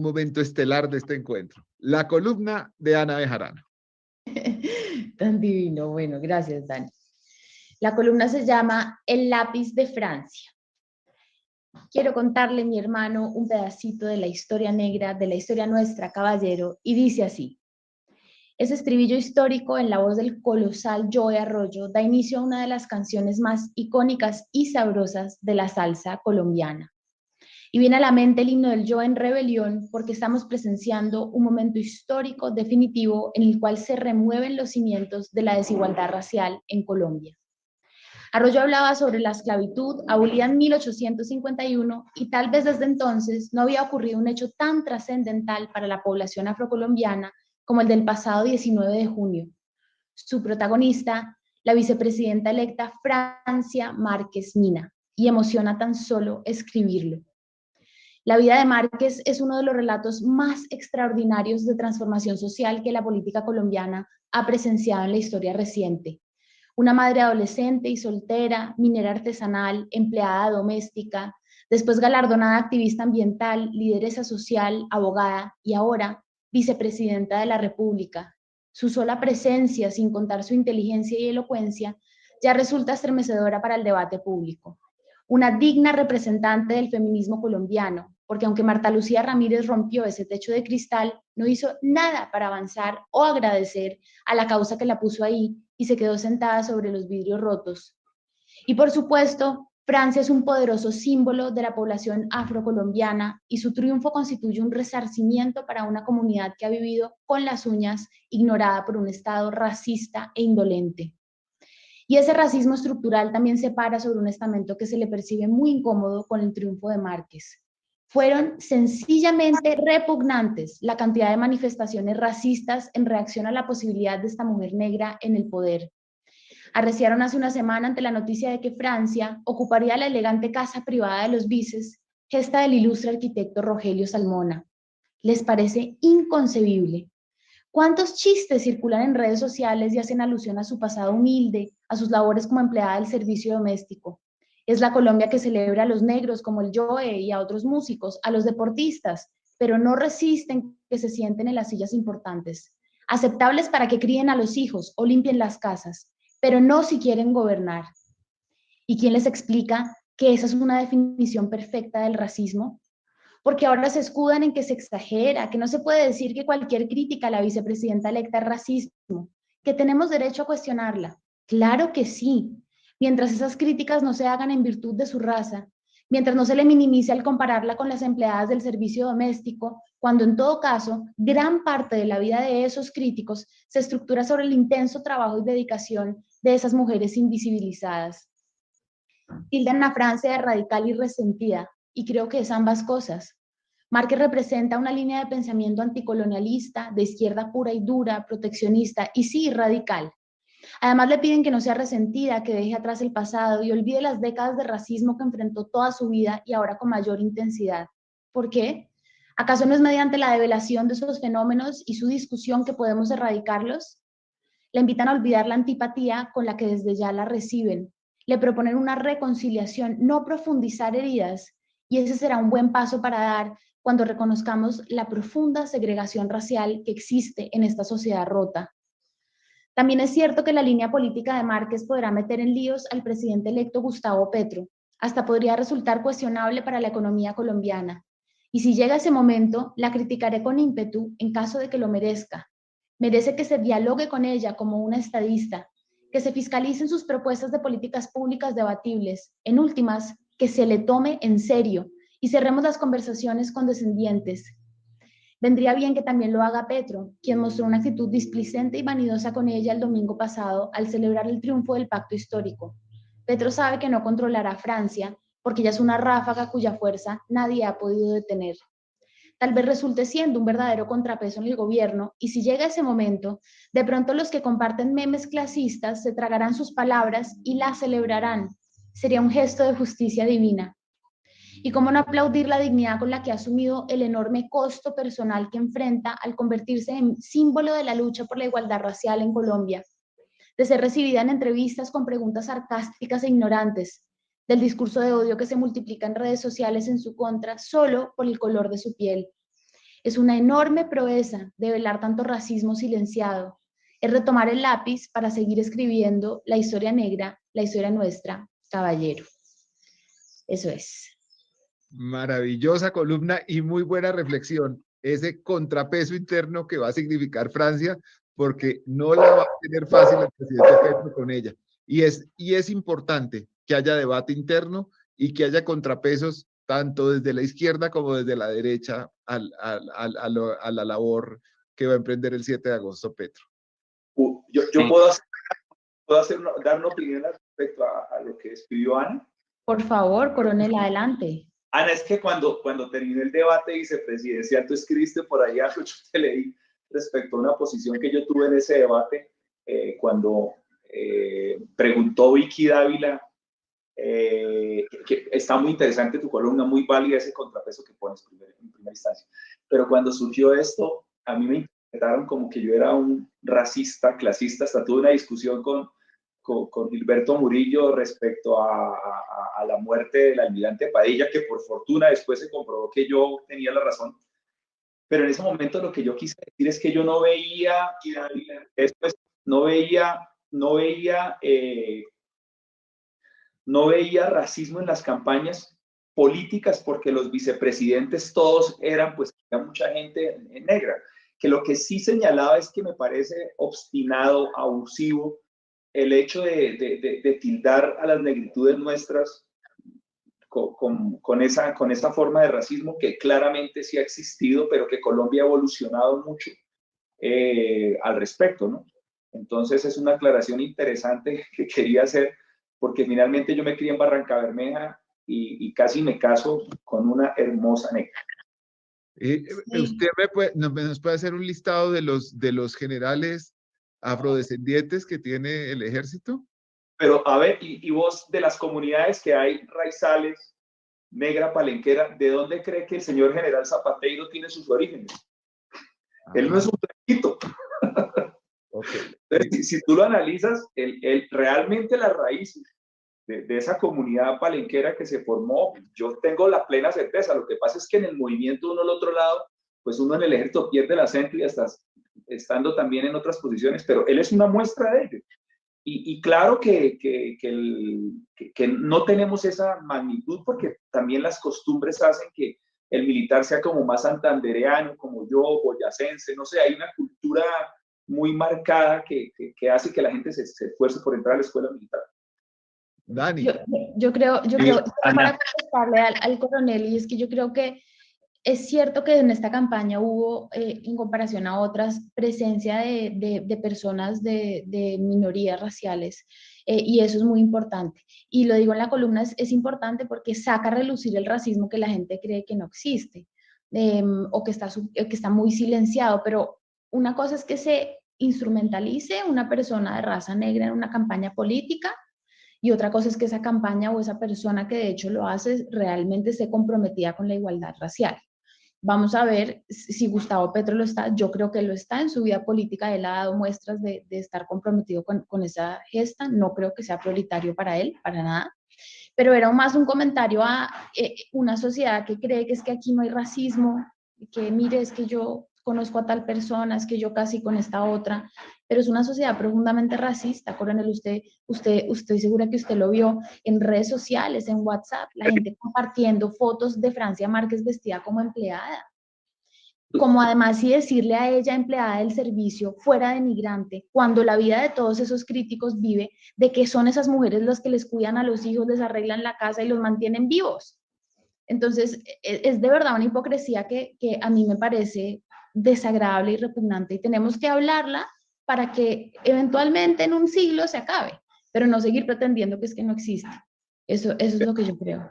Momento estelar de este encuentro, la columna de Ana Bejarano. Tan divino. Bueno, gracias, Dani. La columna se llama El lápiz de Francia. Quiero contarle, mi hermano, un pedacito de la historia negra, de la historia nuestra, caballero, y dice así. Ese estribillo histórico en la voz del colosal Joe Arroyo da inicio a una de las canciones más icónicas y sabrosas de la salsa colombiana. Y viene a la mente el himno del Yo en rebelión porque estamos presenciando un momento histórico definitivo en el cual se remueven los cimientos de la desigualdad racial en Colombia. Arroyo hablaba sobre la esclavitud abolida en 1851 y tal vez desde entonces no había ocurrido un hecho tan trascendental para la población afrocolombiana como el del pasado 19 de junio. Su protagonista, la vicepresidenta electa Francia Márquez Mina, y emociona tan solo escribirlo. La vida de Márquez es uno de los relatos más extraordinarios de transformación social que la política colombiana ha presenciado en la historia reciente. Una madre adolescente y soltera, minera artesanal, empleada doméstica, después galardonada activista ambiental, lideresa social, abogada y ahora vicepresidenta de la República. Su sola presencia, sin contar su inteligencia y elocuencia, ya resulta estremecedora para el debate público. Una digna representante del feminismo colombiano, porque aunque Marta Lucía Ramírez rompió ese techo de cristal, no hizo nada para avanzar o agradecer a la causa que la puso ahí y se quedó sentada sobre los vidrios rotos. Y por supuesto, Francia es un poderoso símbolo de la población afrocolombiana y su triunfo constituye un resarcimiento para una comunidad que ha vivido con las uñas, ignorada por un Estado racista e indolente. Y ese racismo estructural también se para sobre un estamento que se le percibe muy incómodo con el triunfo de Márquez. Fueron sencillamente repugnantes la cantidad de manifestaciones racistas en reacción a la posibilidad de esta mujer negra en el poder. Arreciaron hace una semana ante la noticia de que Francia ocuparía la elegante casa privada de los vices, gesta del ilustre arquitecto Rogelio Salmona. ¿Les parece inconcebible? ¿Cuántos chistes circulan en redes sociales y hacen alusión a su pasado humilde, a sus labores como empleada del servicio doméstico? Es la Colombia que celebra a los negros como el Joe y a otros músicos, a los deportistas, pero no resisten que se sienten en las sillas importantes. Aceptables para que críen a los hijos o limpien las casas, pero no si quieren gobernar. ¿Y quién les explica que esa es una definición perfecta del racismo? Porque ahora se escudan en que se exagera, que no se puede decir que cualquier crítica a la vicepresidenta electa es racismo, que tenemos derecho a cuestionarla. Claro que sí, mientras esas críticas no se hagan en virtud de su raza, mientras no se le minimice al compararla con las empleadas del servicio doméstico, cuando en todo caso gran parte de la vida de esos críticos se estructura sobre el intenso trabajo y dedicación de esas mujeres invisibilizadas. Tildan a Francia de radical y resentida, y creo que es ambas cosas. Márquez representa una línea de pensamiento anticolonialista, de izquierda pura y dura, proteccionista y sí, radical. Además le piden que no sea resentida, que deje atrás el pasado y olvide las décadas de racismo que enfrentó toda su vida y ahora con mayor intensidad. ¿Por qué? ¿Acaso no es mediante la develación de esos fenómenos y su discusión que podemos erradicarlos? Le invitan a olvidar la antipatía con la que desde ya la reciben. Le proponen una reconciliación, no profundizar heridas, y ese será un buen paso para dar cuando reconozcamos la profunda segregación racial que existe en esta sociedad rota. También es cierto que la línea política de Márquez podrá meter en líos al presidente electo Gustavo Petro. Hasta podría resultar cuestionable para la economía colombiana. Y si llega ese momento, la criticaré con ímpetu en caso de que lo merezca. Merece que se dialogue con ella como una estadista, que se fiscalicen sus propuestas de políticas públicas debatibles. En últimas, que se le tome en serio y cerremos las conversaciones condescendientes. Vendría bien que también lo haga Petro, quien mostró una actitud displicente y vanidosa con ella el domingo pasado al celebrar el triunfo del pacto histórico. Petro sabe que no controlará a Francia porque ella es una ráfaga cuya fuerza nadie ha podido detener. Tal vez resulte siendo un verdadero contrapeso en el gobierno y si llega ese momento, de pronto los que comparten memes clasistas se tragarán sus palabras y las celebrarán. Sería un gesto de justicia divina. Y cómo no aplaudir la dignidad con la que ha asumido el enorme costo personal que enfrenta al convertirse en símbolo de la lucha por la igualdad racial en Colombia, de ser recibida en entrevistas con preguntas sarcásticas e ignorantes, del discurso de odio que se multiplica en redes sociales en su contra solo por el color de su piel. Es una enorme proeza develar tanto racismo silenciado. Es retomar el lápiz para seguir escribiendo la historia negra, la historia nuestra, caballero. Eso es. Maravillosa columna y muy buena reflexión. Ese contrapeso interno que va a significar Francia, porque no la va a tener fácil el presidente Petro con ella. Y es importante que haya debate interno y que haya contrapesos tanto desde la izquierda como desde la derecha a la labor que va a emprender el 7 de agosto Petro. Yo dar una opinión respecto a lo que escribió Ana. Por favor, coronel, adelante. Ana, es que cuando terminó el debate vicepresidencial, tú escribiste por ahí algo, yo te leí respecto a una posición que yo tuve en ese debate, cuando preguntó Vicky Dávila, que está muy interesante tu columna, muy válida ese contrapeso que pones en primera instancia, pero cuando surgió esto, a mí me interpretaron como que yo era un racista, clasista, hasta tuve una discusión con Gilberto Murillo respecto a la muerte del almirante Padilla, que por fortuna después se comprobó que yo tenía la razón. Pero en ese momento lo que yo quise decir es que yo no veía, después no veía racismo en las campañas políticas, porque los vicepresidentes todos eran, pues, había mucha gente negra. Que lo que sí señalaba es que me parece obstinado, abusivo, el hecho de tildar a las negritudes nuestras con esa forma de racismo que claramente sí ha existido, pero que Colombia ha evolucionado mucho al respecto, ¿no? Entonces es una aclaración interesante que quería hacer, porque finalmente yo me crié en Barrancabermeja y casi me caso con una hermosa negra. ¿Usted nos puede hacer un listado de los generales afrodescendientes que tiene el ejército? Pero a ver, y vos, de las comunidades que hay raizales, negra, palenquera, ¿de dónde cree que el señor general Zapateiro tiene sus orígenes? Él no es un blanquito. Okay. Entonces, si tú lo analizas, realmente las raíces de esa comunidad palenquera que se formó, yo tengo la plena certeza. Lo que pasa es que en el movimiento uno al otro lado, pues uno en el ejército pierde el acento y hasta estando también en otras posiciones, pero él es una muestra de ello. Y claro que no tenemos esa magnitud, porque también las costumbres hacen que el militar sea como más santandereano, como yo, boyacense, no sé, hay una cultura muy marcada que hace que la gente se esfuerce por entrar a la escuela militar. Dani. Yo creo para contestarle al coronel, y es que yo creo que es cierto que en esta campaña hubo, en comparación a otras, presencia de personas de minorías raciales, y eso es muy importante. Y lo digo en la columna, es importante porque saca a relucir el racismo que la gente cree que no existe, o que está muy silenciado, pero una cosa es que se instrumentalice una persona de raza negra en una campaña política, y otra cosa es que esa campaña o esa persona que de hecho lo hace realmente esté comprometida con la igualdad racial. Vamos a ver si Gustavo Petro lo está. Yo creo que lo está en su vida política. Él ha dado muestras de estar comprometido con esa gesta. No creo que sea prioritario para él, para nada. Pero era más un comentario a una sociedad que cree que es que aquí no hay racismo, que mire, es que yo conozco a tal persona, es que yo casi con esta otra, pero es una sociedad profundamente racista. Coronel, estoy segura que usted lo vio en redes sociales, en WhatsApp, la gente compartiendo fotos de Francia Márquez vestida como empleada. Como además si decirle a ella, empleada del servicio, fuera denigrante, cuando la vida de todos esos críticos vive de que son esas mujeres las que les cuidan a los hijos, les arreglan la casa y los mantienen vivos. Entonces, es de verdad una hipocresía que a mí me parece desagradable y repugnante, y tenemos que hablarla para que eventualmente en un siglo se acabe, pero no seguir pretendiendo que es que no existe. Eso es lo que yo creo.